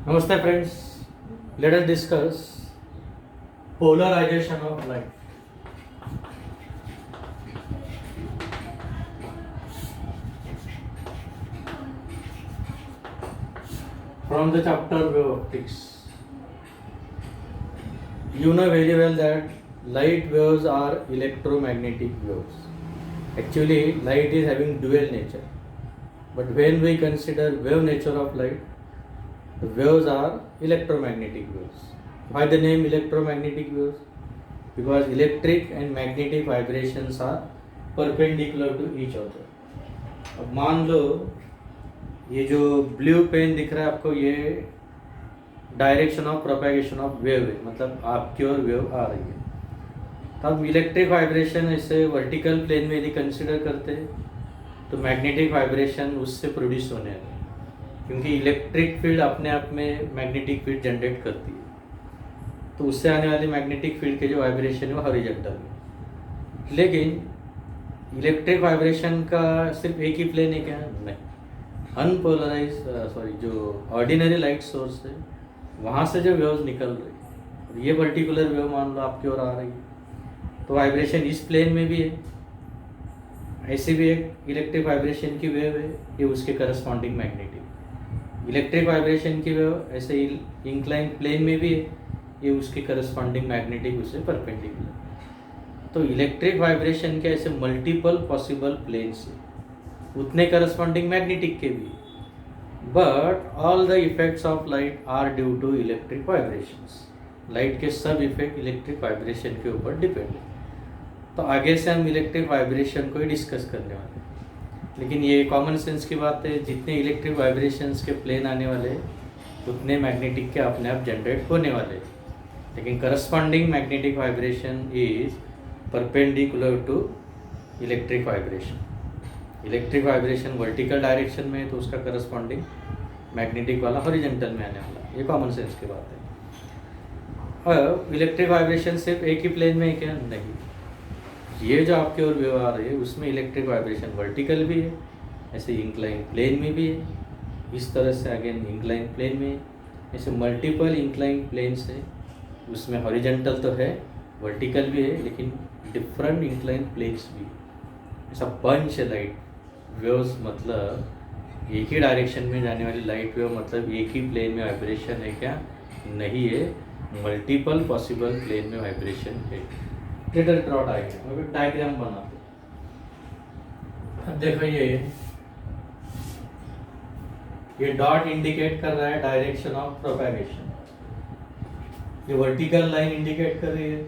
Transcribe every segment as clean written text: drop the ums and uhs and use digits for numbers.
Namaste friends, let us discuss polarization of light. From the chapter wave optics, you know very well that light waves are electromagnetic waves. Actually, light is having dual nature, but when we consider wave nature of light, the waves are electromagnetic waves. Why the name electromagnetic waves? Because electric and magnetic vibrations are perpendicular to each other. अब मान लो ये जो blue pen दिख रहा है आपको, ये direction of propagation of wave है, मतलब आपकी ओर वेव आ रही है। तब इलेक्ट्रिक वाइब्रेशन इसे वर्टिकल प्लेन में यदि कंसिडर करते हैं तो मैग्नेटिक वाइब्रेशन उससे प्रोड्यूस होने वाला है, क्योंकि इलेक्ट्रिक फील्ड अपने आप में मैग्नेटिक फील्ड जनरेट करती है, तो उससे आने वाली मैग्नेटिक फील्ड के जो वाइब्रेशन है वो हॉरिजॉन्टल है। लेकिन इलेक्ट्रिक वाइब्रेशन का सिर्फ एक ही प्लेन है क्या? नहीं, अनपोलराइज जो ऑर्डिनरी लाइट सोर्स है वहाँ से जो वेव्स निकल रही है, ये पर्टिकुलर वेव मान लो आपकी ओर आ रही है, तो वाइब्रेशन इस प्लेन में भी है। ऐसी भी एक इलेक्ट्रिक वाइब्रेशन की वेव है, ये उसके करस्पॉन्डिंग मैग्नेटिक। इलेक्ट्रिक वाइब्रेशन की वेव ऐसे इंक्लाइन प्लेन में भी है, ये उसके करस्पॉन्डिंग मैग्नेटिक उससे परपेंडिकुलर। तो इलेक्ट्रिक वाइब्रेशन के ऐसे मल्टीपल पॉसिबल प्लेन्स है, उतने करस्पॉन्डिंग मैग्नेटिक के भी, but all the effects of light are due to electric vibrations. Light के सब इफेक्ट इलेक्ट्रिक वाइब्रेशन के ऊपर डिपेंड है। तो आगे से हम इलेक्ट्रिक वाइब्रेशन को ही डिस्कस करने वाले हैं, लेकिन ये कॉमन सेंस की बात है, जितने इलेक्ट्रिक वाइब्रेशंस के प्लेन आने वाले उतने मैग्नेटिक के अपने आप जनरेट होने वाले, लेकिन corresponding magnetic vibration is perpendicular to electric vibration. Electric vibration vertical direction में है तो उसका करस्पॉन्डिंग मैग्नेटिक वाला हॉरिजॉन्टल में आने वाला, ये कॉमन सेंस की बात है। और इलेक्ट्रिक वाइब्रेशन सिर्फ एक ही प्लेन में है क्या? नहीं, ये जो आपके ओर वेव आ रही है उसमें इलेक्ट्रिक वाइब्रेशन वर्टिकल भी है, ऐसे इंक्लाइन प्लेन में भी है, इस तरह से अगेन इंक्लाइन प्लेन में, ऐसे मल्टीपल इंक्लाइन प्लेन्स है, उसमें हॉरिजॉन्टल तो है, वर्टिकल भी है, लेकिन डिफरेंट इंक्लाइन प्लेन्स भी। ऐसा बंच है लाइट वेव्स, मतलब एक ही डायरेक्शन में जाने वाली लाइट वेव, मतलब एक ही प्लेन में वाइब्रेशन है क्या? नहीं है, मल्टीपल पॉसिबल प्लेन में वाइब्रेशन है। ड्रॉ डायग्राम, अभी डायग्राम बनाते। अब देखो ये डॉट इंडिकेट कर रहा है डायरेक्शन ऑफ प्रोपेगेशन, ये वर्टिकल लाइन इंडिकेट कर रही है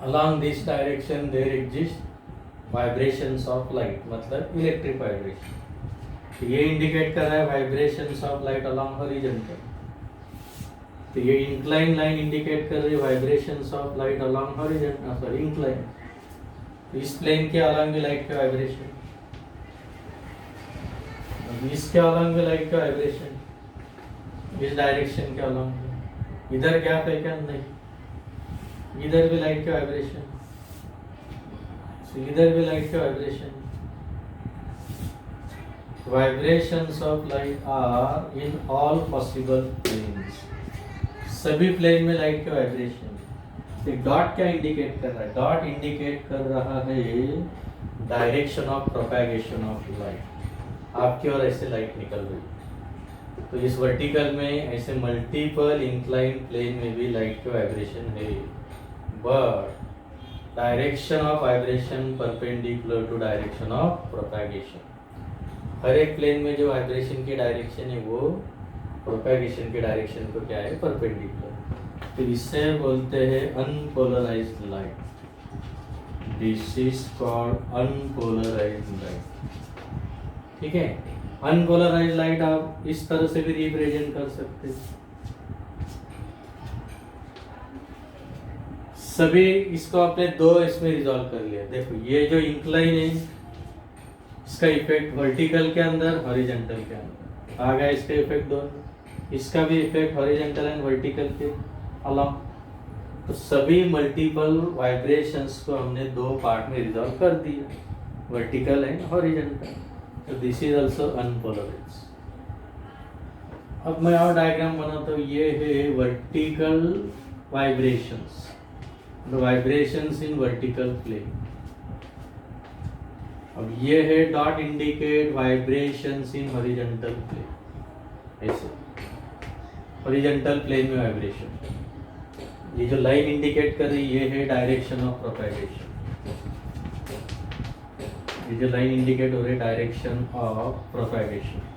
along this direction there exist vibrations of light, मतलब इलेक्ट्रिक वाइब्रेशन। ये इंडिकेट कर रहा है vibrations of light along horizontal, तो ये इंक्लाइन लाइन इंडिकेट कर रही है vibrations of light along horizontal, incline. तो इस प्लेन के अलोंग भी लाइट के वाइब्रेशन, इसके अलोंग भी लाइट के वाइब्रेशन, इस डायरेक्शन के अलोंग। इधर गैप है क्या? नहीं, इधर भी लाइट के वाइब्रेशन, इधर भी लाइट के vibration. Vibrations of light are in all possible planes, सभी प्लेन में लाइट के वाइब्रेशन। एक डॉट क्या इंडिकेट कर रहा है? डॉट इंडिकेट कर रहा है direction of propagation of light, आपकी ओर ऐसे लाइट निकल रही, तो इस वर्टिकल में ऐसे मल्टीपल इंक्लाइन प्लेन में भी लाइट के वाइब्रेशन है, but direction of vibration perpendicular to direction of propagation. हर एक प्लेन में जो वाइब्रेशन की डायरेक्शन है वो प्रोपेगेशन के डायरेक्शन को क्या है? परपेंडिकुलर। तो इससे बोलते हैं unpolarised light, this is called unpolarised light. ठीक है, अनपोलराइज्ड लाइट आप इस तरह से भी रिप्रेजेंट कर सकते हैं। सभी इसको आपने दो इसमें रिजॉल्व कर लिया। देखो ये जो इंक्लाइन है इसका इफेक्ट वर्टिकल के अंदर, हॉरिजॉन्टल के अंदर आ गया, इसका इफेक्ट दोनों, इसका भी इफेक्ट हॉरिजॉन्टल एंड वर्टिकल के अलोंग। तो सभी मल्टीपल वाइब्रेशंस को हमने दो पार्ट में रिजॉल्व कर दिया, वर्टिकल एंड हॉरिजॉन्टल। तो दिस इज आल्सो अनपोलराइज्ड। अब मैं और डायग्राम बनाता हूँ। ये है vertical vibrations, the vibrations in vertical plane. अब ये है dot indicate vibrations in horizontal plane. ऐसे हॉरिजॉन्टल प्लेन में वाइब्रेशन, ये जो लाइन इंडिकेट कर रही ये है डायरेक्शन ऑफ प्रोपैगेशन। ये जो लाइन इंडिकेट हो रही है डायरेक्शन ऑफ प्रोपैगेशन।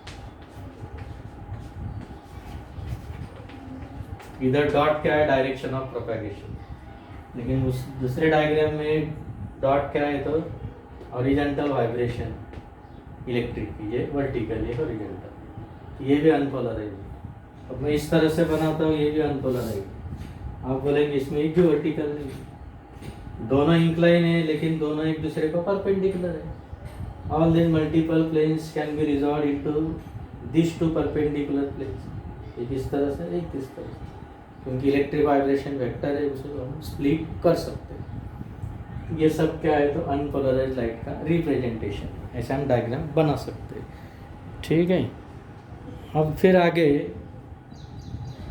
इधर डॉट क्या है, डायरेक्शन ऑफ प्रोपैगेशन, लेकिन उस दूसरे डायग्राम में डॉट क्या है तो हॉरिजॉन्टल वाइब्रेशन इलेक्ट्रिक की, ये वर्टिकल, ये हॉरिजॉन्टल, ये भी अनपोलराइज। अब मैं इस तरह से बनाता हूँ, ये भी अनपोलराइज। आप बोलेंगे इसमें एक भी वर्टिकल नहीं, दोनों इंक्लाइन है लेकिन दोनों एक दूसरे को परपेंडिकुलर है। All this multiple planes can be resolve into this two perpendicular planes, एक इस तरह से एक इस तरह से, क्योंकि इलेक्ट्रिक वाइब्रेशन वेक्टर है, उसे हम स्प्लिट कर सकते हैं। ये सब क्या है तो अनपोलराइज लाइट का रिप्रेजेंटेशन, ऐसा हम डायग्राम बना सकते हैं। ठीक है, अब फिर आगे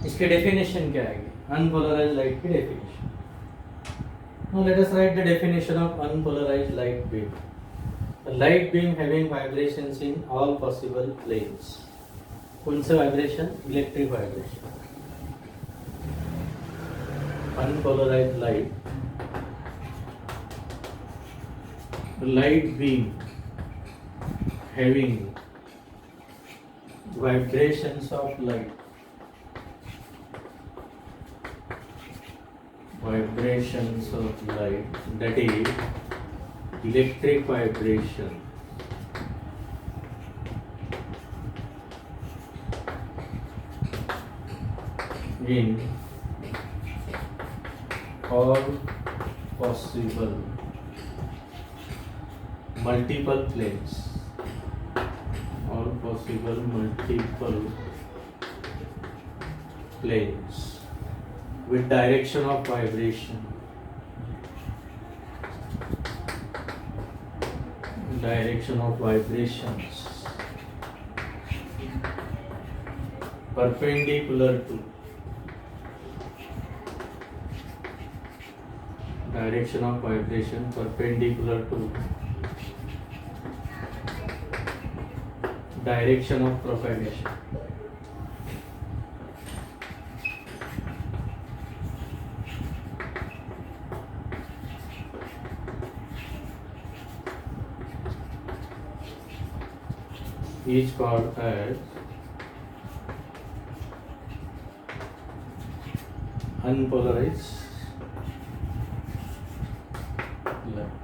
इसके डेफिनेशन क्या आएगी, अनपोलराइज लाइट की definition. Now let us write the definition of unpolarize light beam. A light beam having vibrations in all possible planes. कौन से vibration, electric vibration. Unpolarized light beam having vibrations of light, that is electric vibration in all possible multiple planes, with direction of vibration, perpendicular to direction of vibration, perpendicular to direction of propagation. Is called as unpolarized light।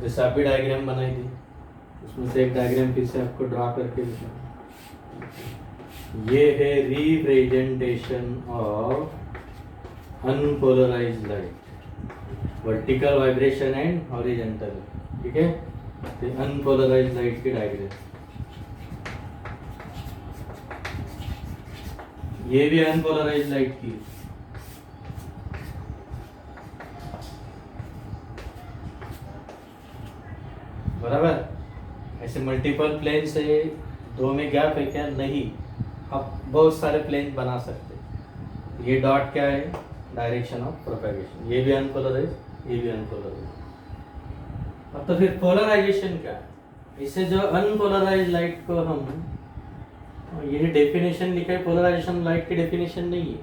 जैसे आप भी diagram बनाई थी, उसमें से एक diagram फिर से आपको ड्रा करके दिखा। ये है representation of unpolarised light, vertical vibration and horizontal. ठीक है, तो अनपोलराइज्ड लाइट की डायग्राम। ये भी अनपोलराइज्ड लाइट की, बराबर। ऐसे मल्टीपल प्लेन से दो में गैप है क्या, नहीं, आप बहुत सारे प्लेन बना सकते हैं। ये डॉट क्या है, डायरेक्शन ऑफ प्रोपैगेशन, ये भी अनपोलराइज, ये भी अनपोलराइज। अब तो फिर पोलराइजेशन क्या है, इससे जो अनपोलराइज लाइट को हम, ये डेफिनेशन लिखा है, पोलराइजेशन लाइट की डेफिनेशन नहीं है।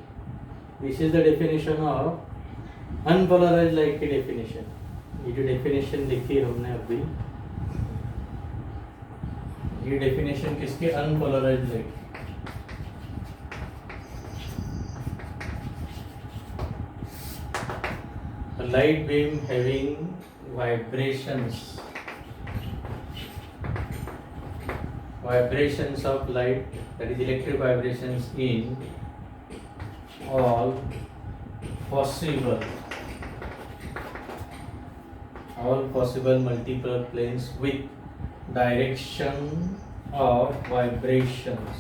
This is the definition of unpolarize light की डेफिनेशन। ये जो डेफिनेशन लिखी है हमने अभी, ये डेफिनेशन किसकी, unpolarize light. Light beam having vibrations of light, that is electric vibrations in all possible multiple planes with direction of vibrations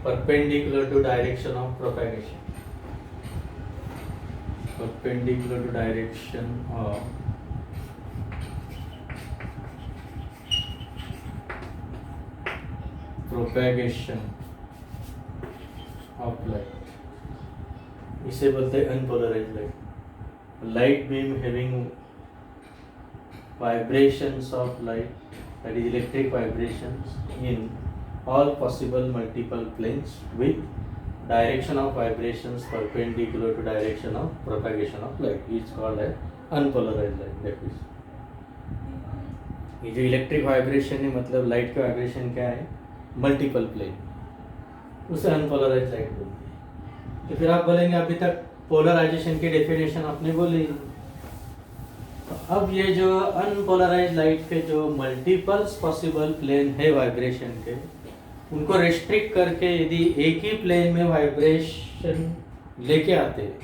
perpendicular to direction of propagation, perpendicular to direction of propagation of light, इसे बोलते हैं unpolarised light. Light beam having vibrations of light, that is electric vibrations in all possible multiple planes with direction of vibrations perpendicular to direction of propagation of light is called as unpolarized light। देखो ये जो electric vibration है मतलब light का vibration क्या है, multiple plane, उसे unpolarised light बोलते हैं। तो फिर आप बोलेंगे अभी तक पोलराइजेशन की डेफिनेशन आपने बोली, तो अब ये जो अनपोलराइज्ड लाइट के जो मल्टीपल्स पॉसिबल प्लेन है वाइब्रेशन के, उनको रेस्ट्रिक्ट करके यदि एक ही प्लेन में वाइब्रेशन लेके आते हैं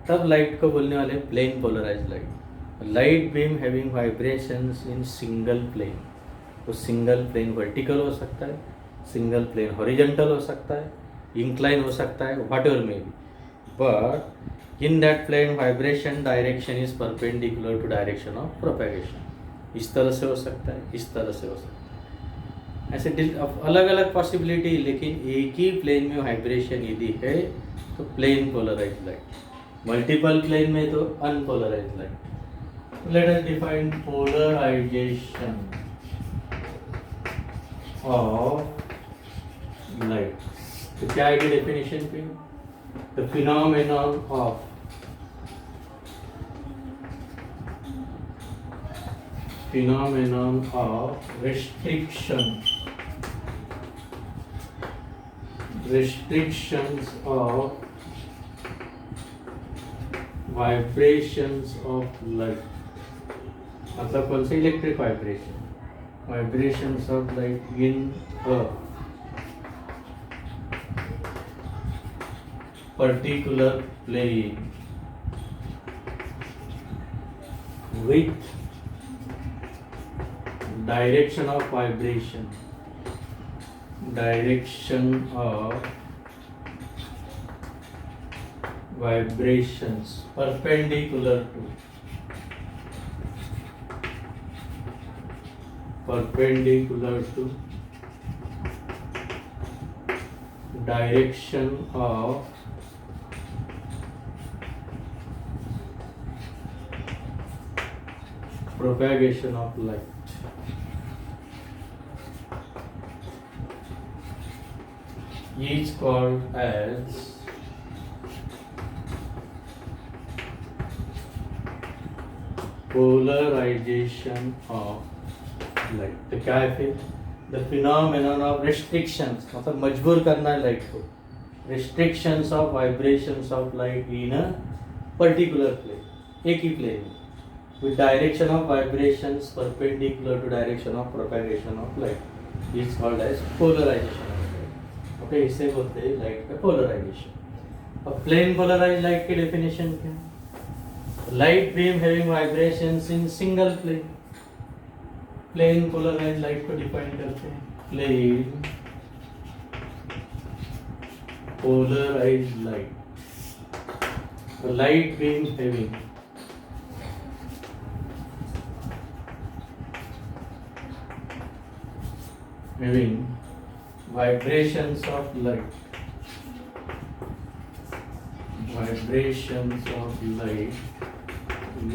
तब लाइट को बोलने वाले plane polarized light. Light beam having vibrations in single plane, तो सिंगल प्लेन वर्टिकल हो सकता है, सिंगल प्लेन हॉरिजॉन्टल हो सकता है, इंक्लाइन हो सकता है, whatever may be, but in that plane vibration direction is perpendicular to direction of propagation। इस तरह से हो सकता है, इस तरह से हो सकता है, ऐसे अलग अलग पॉसिबिलिटी, लेकिन एक ही प्लेन में वाइब्रेशन यदि है तो plane polarized light, multiple plane में तो unpolarized light. Let us define polarization of light. तो क्या आएगी डेफिनेशन पे, the phenomenon of restrictions of vibrations of light, मतलब कौन से electric vibration, vibrations of light in a particular plane with direction of vibration, direction of vibrations perpendicular to direction of propagation of light। Is called as polarization of light। तो क्या है फिर, the phenomenon of restrictions, मतलब मजबूर करना है light को, restrictions of vibrations of light in a particular plane, एक ही प्लेन में, with direction of vibrations perpendicular to direction of propagation of light is called as polarization of light। Okay, इसे बोलते हैं लाइट का पोलराइजेशन। अब plane polarized light की definition क्या है, light beam having vibrations in single plane. Plane polarized light को define करते हैं, plane polarized light, light beam having vibrations of light,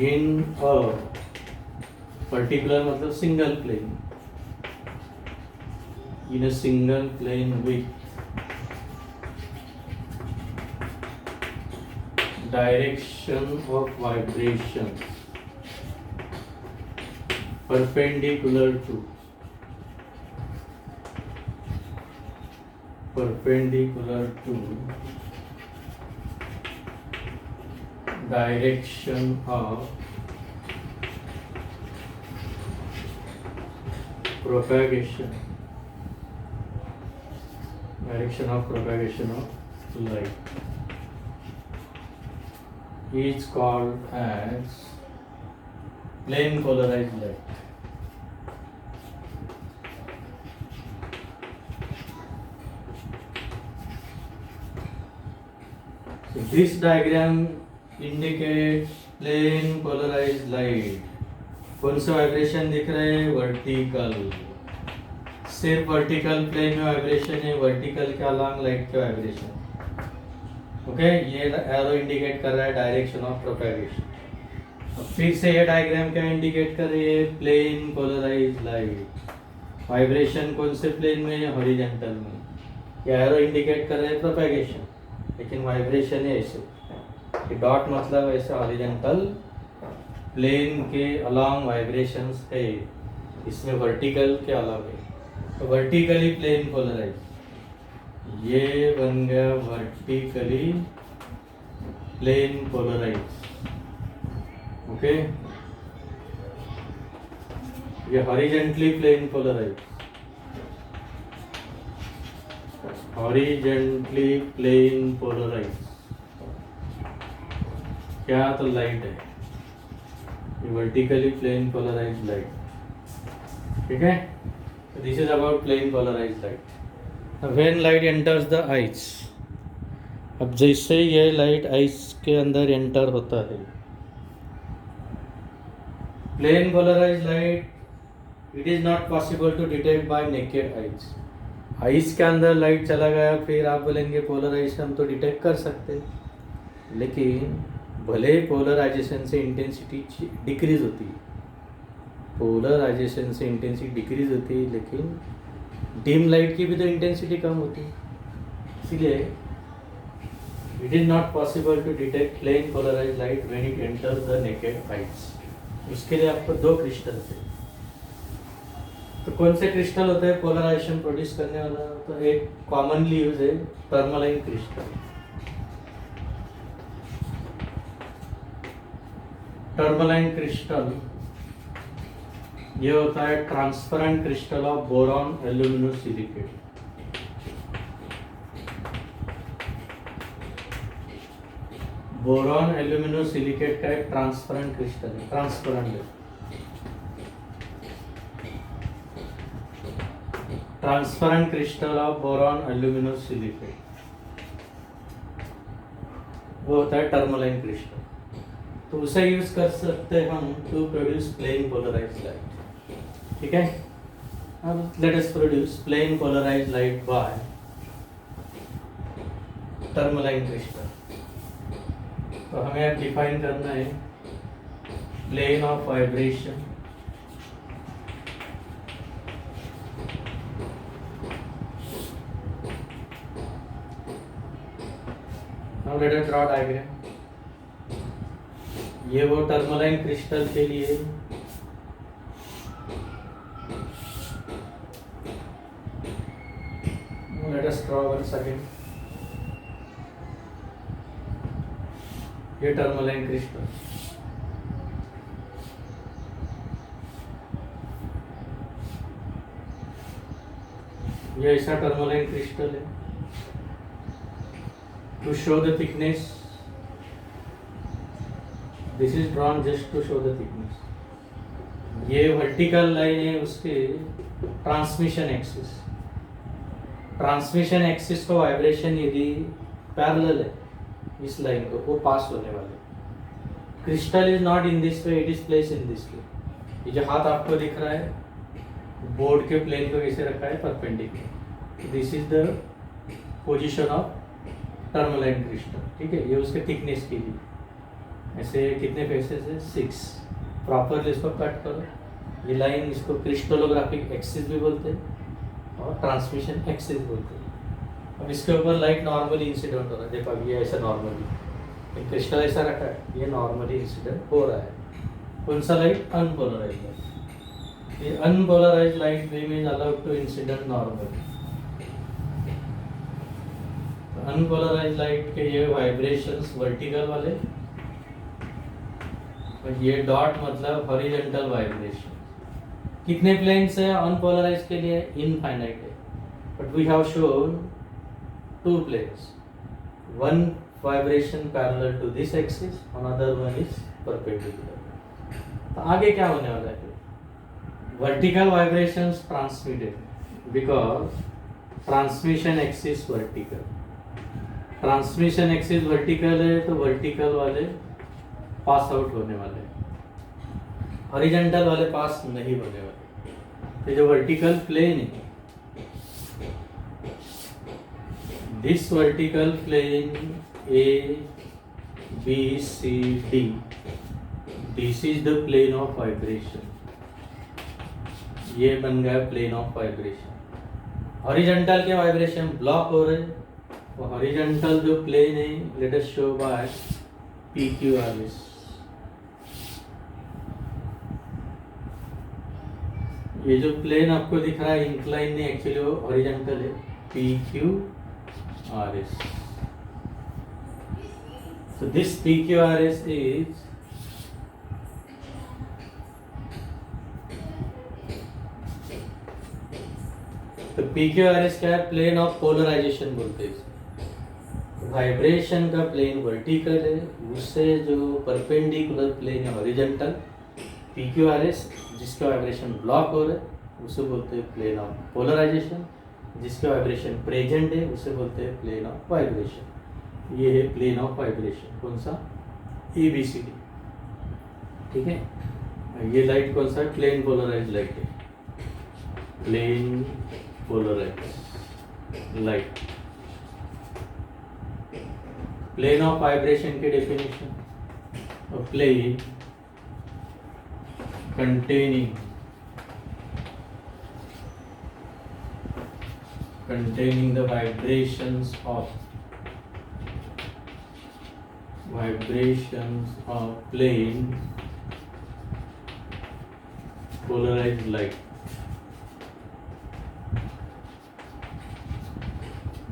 in a particular मतलब single plane, in a single plane with direction of vibrations perpendicular to direction of propagation of light is called as plane polarized light। So this diagram indicates plane polarized light। कौन सा vibration दिख रहा है, vertical, सिर्फ vertical plane में vibration है, vertical के along light के वाइब्रेशन। ओके, ये एरो इंडिकेट कर रहा है डायरेक्शन ऑफ प्रोपेगेशन। अब फिर से ये डायग्राम क्या इंडिकेट कर रही है? Plane polarise light. वाइब्रेशन कौन से प्लेन में है? हॉरिजॉन्टल में। ये एरो इंडिकेट कर रहे हैं प्रोपेगेशन, लेकिन वाइब्रेशन है ऐसे। ये डॉट मतलब ऐसे हॉरिजॉन्टल प्लेन के अलॉन्ग वाइब्रेशंस है, इसमें वर्टिकल के अलग है। तो वर्टिकली प्लेन पोलराइज, ये बन गया वर्टिकली प्लेन पोलराइज। ओके, ये horizontally plane polarize, horizontally plane polarize क्या? तो लाइट है, ये वर्टिकली प्लेन पोलराइज लाइट। ठीक है, this is about plane polarise light. When light enters the eyes, अब जैसे ये लाइट आइज के अंदर एंटर होता है, plane polarise light it is not possible to detect by naked eyes. Eyes के अंदर लाइट चला गया, फिर आप बोलेंगे पोलराइजेशन तो डिटेक्ट कर सकते, लेकिन भले पोलराइजेशन से इंटेंसिटी डिक्रीज होती है, पोलराइजेशन से इंटेंसिटी डिक्रीज होती है, लेकिन डिम लाइट की भी तो इंटेंसिटी कम होती है। इसलिए it is not possible to detect plane polarise light when it enters the naked eyes. उसके लिए आपको दो क्रिस्टल थे। तो कौन से क्रिस्टल होते हैं पोलराइजेशन प्रोड्यूस करने वाला? तो एक कॉमनली यूज है टर्मलाइन क्रिस्टल। टर्मलाइन क्रिस्टल ये होता है transparent crystal of boron aluminosilicate. Boron aluminosilicate का एक ट्रांसपेरेंट क्रिस्टल है, ट्रांसपेरेंट है। Transparent crystal of boron aluminosilicate वो होता है टर्मलाइन क्रिस्टल। तो उसे यूज कर सकते हैं हम to produce plane polarise light. ठीक है, अब let us produce plane polarise light by tourmaline crystal. तो हमें अब डिफाइन करना है plane of vibration Now let us draw diagram. ये वो टर्मलाइन क्रिस्टल के लिए let us draw once again. ये टर्मलाइन क्रिस्टल, ये ऐसा टर्मलाइन क्रिस्टल है। To show the thickness, this is drawn just to show the thickness. ये vertical line है उसके ट्रांसमिशन एक्सिस। ट्रांसमिशन एक्सिस को वाइब्रेशन यदि पैरेलल है इस लाइन को, वो पास होने वाले। Crystal is not in this way, it is place in this way. ये जो हाथ आपको दिख रहा है बोर्ड के प्लेन को कैसे रखा है? Perpendicular. This is the position of tourmaline crystal. ठीक है, ये उसके थिकनेस के लिए ऐसे कितने फेसेस है? 6। प्रॉपरली इसको कट करो। ये लाइन इसको क्रिस्टलोग्राफिक एक्सिस भी बोलते हैं और ट्रांसमिशन एक्सिस बोलते हैं। अब इसके ऊपर लाइट नॉर्मली इंसिडेंट हो रहा है। देखो अब ये ऐसा नॉर्मली क्रिस्टल ऐसा रखा है, ये नॉर्मली इंसिडेंट हो रहा है। कौन सा लाइट? Unpolarise light. ये unpolarise light beam is allowed to incident normally. Unpolarise light के ये वाइब्रेशंस वर्टिकल वाले, और ये डॉट मतलब हॉरिजॉन्टल वाइब्रेशन। कितने प्लेन्स है अनपोलराइज के लिए? इनफाइनाइट है, but we have shown 2 planes. One vibration parallel to this axis, another one is perpendicular. तो आगे क्या होने वाला है? Vertical vibrations transmitted because transmission axis vertical. Transmission axis vertical है तो वर्टिकल वाले पास आउट होने वाले हैं, हॉरिजॉन्टल वाले पास नहीं होने वाले। तो जो वर्टिकल प्लेन है This vertical plane A, B, C, D, this is the plane of vibration. ये बन गया प्लेन ऑफ वाइब्रेशन। हॉरिजॉन्टल के वाइब्रेशन ब्लॉक हो रहे, और हॉरिजॉन्टल जो प्लेन है let us show by PQRS। ये जो प्लेन आपको दिख रहा है इंक्लाइन नहीं, एक्चुअली वो हॉरिजॉन्टल है, PQRS। So this PQRS is तो PQRS क्या है? प्लेन ऑफ पोलराइजेशन बोलते हैं। वाइब्रेशन का प्लेन वर्टिकल है, उससे जो परपेंडिकुलर प्लेन है हॉरिजॉन्टल, PQRS, जिसका वाइब्रेशन ब्लॉक हो रहा है उसे बोलते हैं प्लेन ऑफ पोलराइजेशन, जिसका वाइब्रेशन प्रेजेंट है उसे बोलते हैं प्लेन ऑफ वाइब्रेशन। ये है प्लेन ऑफ वाइब्रेशन, कौन सा? ABCD। ठीक है। ये लाइट कौन सा है? प्लेन पोलराइज लाइट है, plane polarise light. Plane of vibration के definition, plane containing the vibrations of plane polarized light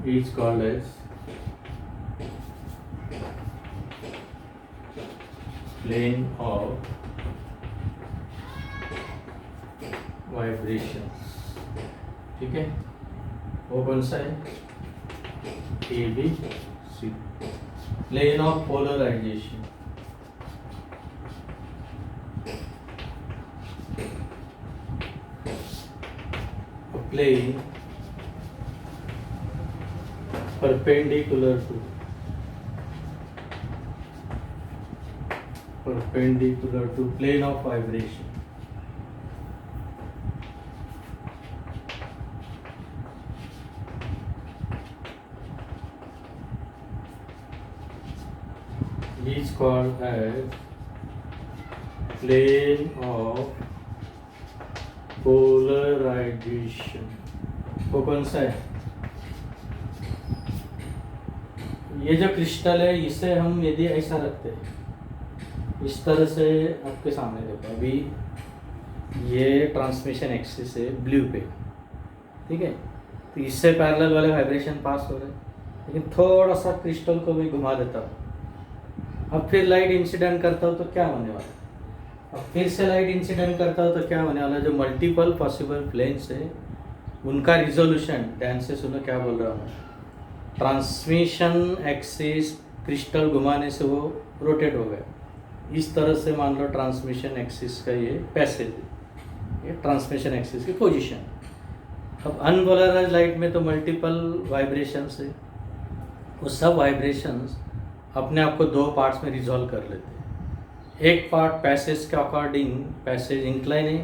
is called as plane of vibrations। ठीक है, वो कौन सा है? ABC, plane of polarization. Plane perpendicular to plane of vibration। is called as plane of polarization। वो कौन सा है? ये जो क्रिस्टल है इसे हम यदि ऐसा रखते हैं, इस तरह से आपके सामने देखो, अभी ये ट्रांसमिशन एक्सिस है ब्लू पे, ठीक है, तो इससे पैरेलल वाले वाइब्रेशन पास हो रहे हैं, लेकिन थोड़ा सा क्रिस्टल को मैं घुमा देता हूँ, अब फिर लाइट इंसिडेंट करता हूँ तो क्या होने वाला है? अब फिर से लाइट इंसिडेंट करता हूँ तो क्या होने वाला है? जो मल्टीपल पॉसिबल प्लेन्स है उनका रिजोल्यूशन, ध्यान से सुनो क्या बोल रहा हूँ, ट्रांसमिशन एक्सिस क्रिस्टल घुमाने से वो रोटेट हो गया, इस तरह से मान लो ट्रांसमिशन एक्सिस का ये पैसेज, ये ट्रांसमिशन एक्सिस की पोजीशन। अब अनपोलराइज्ड लाइट में तो मल्टीपल वाइब्रेशंस है, वो सब वाइब्रेशंस अपने आप को दो पार्ट्स में रिजॉल्व कर लेते हैं। एक पार्ट पैसेज के अकॉर्डिंग, पैसेज इंक्लाइन है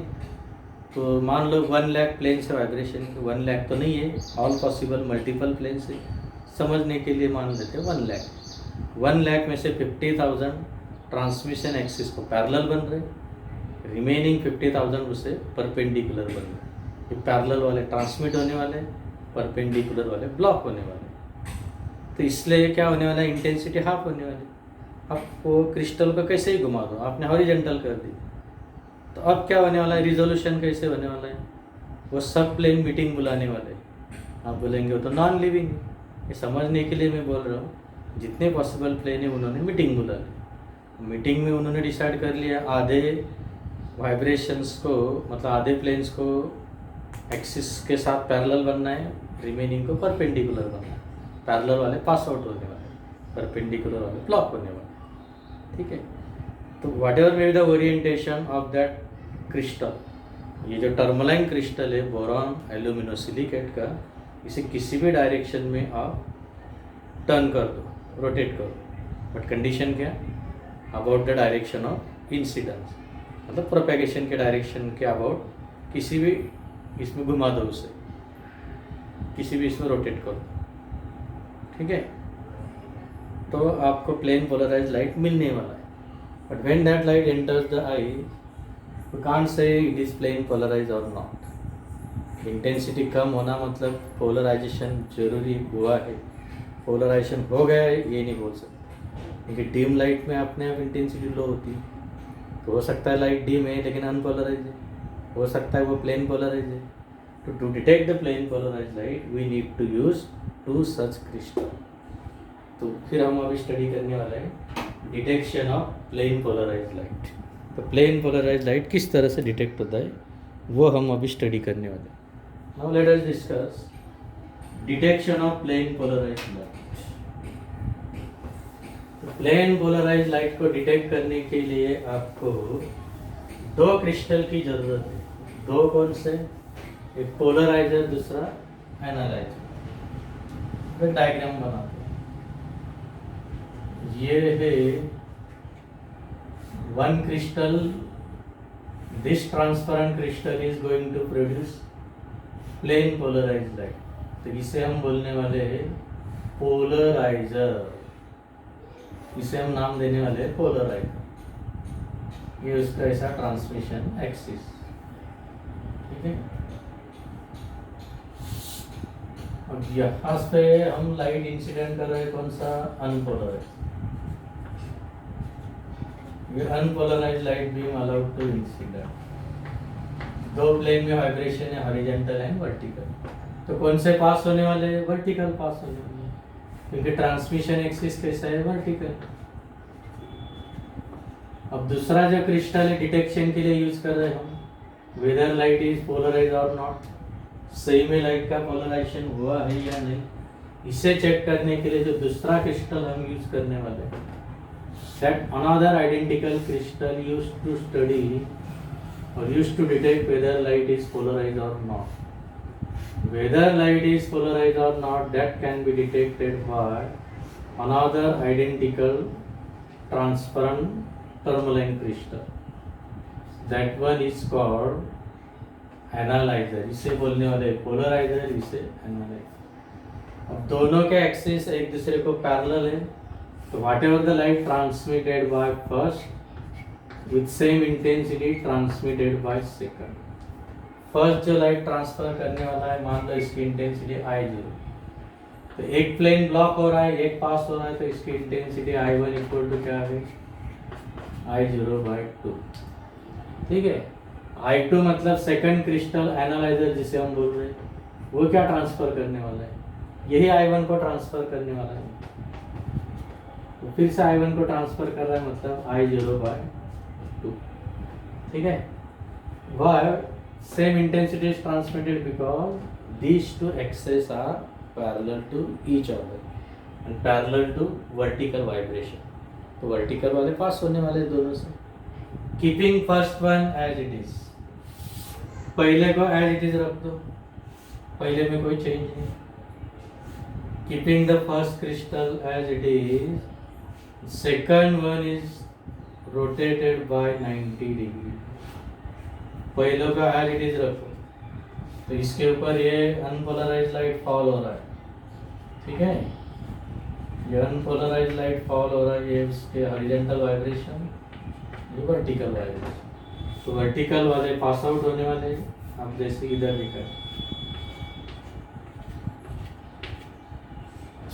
तो मान लो 1 लाख प्लेन से वाइब्रेशन, 1 लाख तो नहीं है, ऑल पॉसिबल मल्टीपल प्लेन से समझने के लिए मान लेते हैं 1 लाख। 1 लाख में से 50,000 ट्रांसमिशन एक्सिस को पैरेलल बन रहे, रिमेनिंग 50,000 उसे परपेंडिकुलर बन रहे। ये पैरेलल वाले ट्रांसमिट होने वाले, परपेंडिकुलर वाले ब्लॉक होने वाले, तो इसलिए क्या होने वाला है? इंटेंसिटी हाफ होने वाली। अब वो क्रिस्टल को कैसे ही घुमा दो, आपने हॉरिजॉन्टल कर दी, तो अब क्या होने वाला है? रिजोल्यूशन कैसे होने वाला है? वो सब प्लेन मीटिंग बुलाने वाले। आप बोलेंगे वो तो नॉन लिविंग है, ये समझने के लिए मैं बोल रहा हूँ, जितने पॉसिबल प्लेन है उन्होंने मीटिंग बुला ली। मीटिंग में उन्होंने डिसाइड कर लिया आधे वाइब्रेशंस को, मतलब आधे प्लेन्स को एक्सिस के साथ पैरेलल बनना है, रिमेनिंग को परपेंडिकुलर बनना है। पैरेलल वाले पास आउट होने वाले, परपेंडिकुलर वाले ब्लॉक होने वाले, ठीक है। तो what ever may be the orientation of that crystal, ये जो टर्मलाइन क्रिस्टल है बोरॉन एल्यूमिनोसिलिकेट का, इसे किसी भी डायरेक्शन में आप टर्न कर दो, रोटेट करो, बट कंडीशन क्या? About the direction of incidence, मतलब प्रोपेगेशन के डायरेक्शन के अबाउट किसी भी इसमें घुमा दो, उसे किसी भी इसमें रोटेट करो, ठीक है, तो आपको प्लेन पोलराइज लाइट मिलने वाला है. But when that light enters the eye, you can't say it is plane polarize और नॉट. इंटेंसिटी कम होना मतलब पोलराइजेशन जरूरी हुआ है, पोलराइजेशन हो गया है ये नहीं बोल सकते. क्योंकि डिम लाइट में अपने आप इंटेंसिटी लो होती है, तो हो सकता है लाइट डिम है लेकिन अनपोलराइज है, हो सकता है वो प्लेन पोलराइज है. To detect the plane polarise light we need to use two such crystal. तो फिर हम अभी स्टडी करने वाले हैं detection of plane polarise light. तो प्लेन पोलराइज लाइट किस तरह से डिटेक्ट होता है वो हम अभी स्टडी करने वाले हैं. Now let us discuss detection of plane polarise light. Plane polarise light को डिटेक्ट करने के लिए आपको दो क्रिस्टल की जरूरत है. दो कौन से? एक पोलराइजर, दूसरा एनालाइजर. फिर डायग्राम बनाते हैं. ये है one crystal. This transparent crystal is going to produce plane polarise light. तो इसे हम बोलने वाले हैं पोलराइजर. इसे हम नाम देने वाले हैं पोलराइजर. ये उसका ऐसा ट्रांसमिशन एक्सिस. ठीक है, अब यहाँ पे हम लाइट इंसिडेंट कर रहे हैं कौन सा? अनपोलराइज. ये unpolarise light beam allowed to incident. दो प्लेन में वाइब्रेशन है, हॉरिजॉन्टल एंड वर्टिकल. तो कौन से पास होने वाले हैं? वर्टिकल पास होने वाले हैं, क्योंकि ट्रांसमिशन एक्सिस कैसा है? वर्टिकल. अब दूसरा जो क्रिस्टल है डिटेक्शन के लिए यूज कर रहे हैं हम, वेदर लाइट इज पोलराइज और नॉट. सही में लाइट का पोलराइजेशन हुआ है या नहीं, इसे चेक करने के लिए जो दूसरा क्रिस्टल हम यूज करने वाले हैं, that another identical crystal use to study और use to detect whether light is polarise और not. Whether light is polarized or not, that can be detected by another identical transparent tourmaline crystal. That one is called analyzer. इसे बोलने वाले polarizer, इसे analyzer. अब दोनों के axis एक दूसरे को पैरेलल है, तो whatever the light transmitted by first with same intensity transmitted by second. First जो लाइट ट्रांसफर करने वाला है, मान लो इसकी इंटेंसिटी I0, तो एक प्लेन ब्लॉक हो रहा है, एक पास हो रहा है, तो इसकी इंटेंसिटी I1 इक्वल टू क्या है? I0/2. ठीक है, I2 मतलब सेकंड क्रिस्टल एनालाइजर जिसे हम बोल रहे हैं, वो क्या ट्रांसफर करने वाला है? यही I1 को ट्रांसफर करने वाला है. तो फिर से I1 को ट्रांसफर कर रहा है, मतलब I0/2. ठीक है, वह same intensity is transmitted because these two axes are parallel to each other and parallel to vertical vibration. तो vertical वाले पास होने वाले दोनों से. Keeping first one as it is. पहले को as it is रख दो, पहले में कोई change नहीं. Keeping the first crystal as it is, second one is rotated by 90 degree. पहले का एज इट इज रखो, तो इसके ऊपर ये अनपोलराइज लाइट फॉल हो रहा है. ठीक है, ये अनपोलराइज लाइट फॉल हो रहा है, ये उसके हॉरिजॉन्टल वाइब्रेशन, ये वर्टिकल वाइब्रेशन. तो वर्टिकल वाले पास आउट होने वाले, आप जैसे इधर भी कर.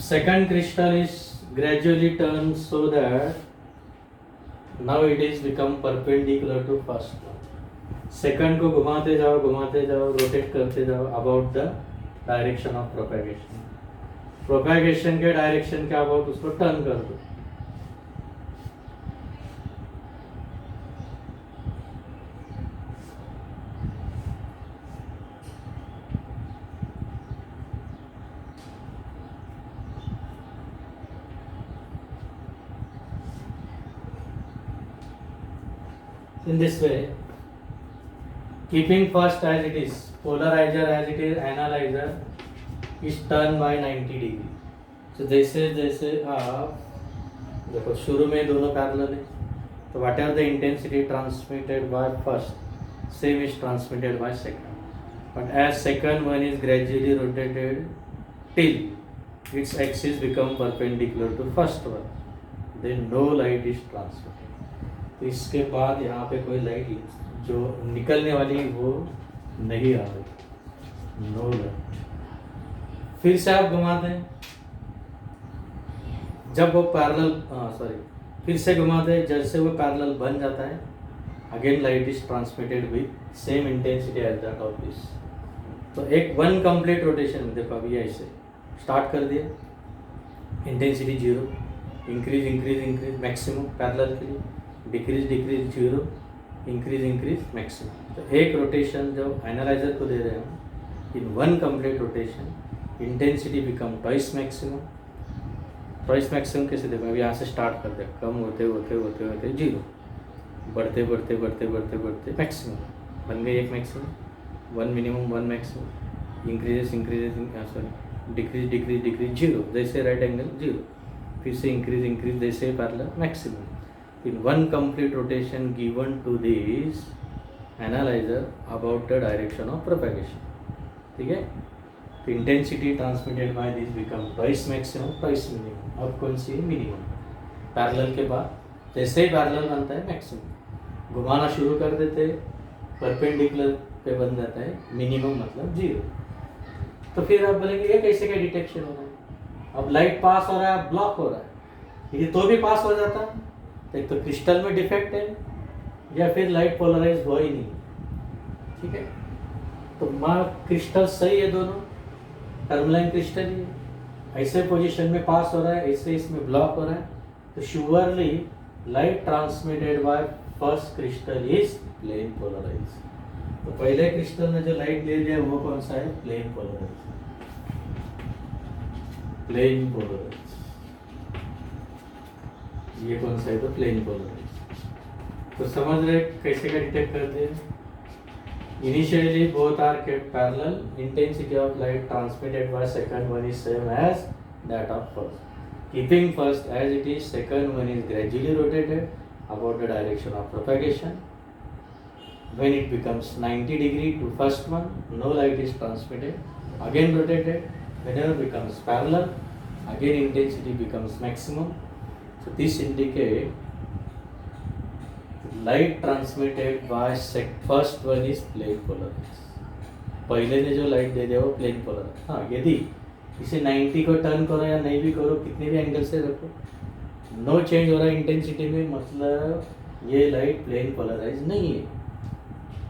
Second crystal is gradually turn so that now it is become perpendicular to first. Second को घुमाते जाओ, रोटेट करते जाओ about the direction of propagation. Propagation के डायरेक्शन के अबाउट उसको टर्न कर दो. In this way, keeping first as it is, polarizer as it is, analyzer is turned by 90 degree. So जैसे जैसे आप देखो शुरू में दोनों पैरेलल है, तो whatever the intensity transmitted by first, same is transmitted by second. But as second one is gradually rotated till its axis become perpendicular to first one, then no light is transmitted. तो इसके बाद यहाँ पे कोई light जो निकलने वाली वो नहीं आ रही, नो लाइट। फिर से आप घुमाते हैं, जब वो पैरेलल फिर से घुमाते हैं, जैसे वो पैरेलल बन जाता है, again light is transmitted with same intensity as that of this. तो एक वन कंप्लीट रोटेशन में देखो, अभी ऐसे स्टार्ट कर दिया, intensity 0, increase increase increase maximum parallel के लिए, decrease decrease 0, increase increase maximum. तो एक रोटेशन जो एनालाइजर को दे रहे हैं, इन one complete rotation intensity become twice maximum. Twice maximum कैसे देखो, अभी यहाँ से स्टार्ट कर दे, कम होते होते होते होते 0, बढ़ते बढ़ते बढ़ते बढ़ते बढ़ते मैक्सिमम बन गई एक maximum, 1 minimum 1 maximum, increases increases decrease decrease decrease 0, जैसे राइट एंगल 0, फिर से इंक्रीज इंक्रीज जैसे parallel maximum. In one complete rotation given to this analyser about the direction of propagation, ठीक है। तो intensity transmitted by this become twice maximum twice minimum. अब कौन सी minimum, parallel के बाद जैसे ही पैरेलल बनता है मैक्सिमम, घुमाना शुरू कर देते, परपेंडिकुलर पे बन जाता है मिनिमम, मतलब 0। तो फिर आप बोलेंगे ये कैसे क्या डिटेक्शन हो रहा है, अब लाइट पास हो रहा है, ब्लॉक हो रहा है, ये तो भी पास हो जाता है, तो एक तो क्रिस्टल में डिफेक्ट है या फिर लाइट पोलराइज हो ही नहीं, ठीक है। तो क्रिस्टल सही है, दोनों टर्मलाइन क्रिस्टल ही है, ऐसे पोजीशन में पास हो रहा है, ऐसे इसमें ब्लॉक हो रहा है, तो surely light transmitted by first crystal is plane polarize. तो पहले क्रिस्टल ने जो लाइट दे दिया वो कौन सा है, प्लेन पोलराइज, प्लेन पोलराइज। ये कौन सा है, तो प्लेन पोलराइज। तो समझ रहे कैसे का डिटेक्ट करते हैं। Initially both are kept parallel, intensity of light transmitted by second one is same as that of first. Keeping first as it is, second one is gradually rotated about the direction of propagation. When it becomes 90 degree to first one, no light is transmitted. Again rotated, whenever becomes parallel, again intensity becomes maximum. So this indicates light transmitted by first one is plane polarize. पहले ने जो light दे दिया वो plane polarise. हाँ, यदि इसे 90 को turn करो या नहीं भी करो, कितने भी एंगल से रखो, नो चेंज हो रहा है इंटेंसिटी में, मतलब ये लाइट प्लेन पोलराइज नहीं है।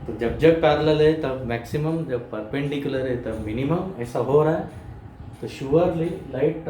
तो जब जब पैरेलल है तब मैक्सिमम, जब परपेंडिकुलर है तब मिनिमम, ऐसा हो रहा है, तो श्योरली लाइट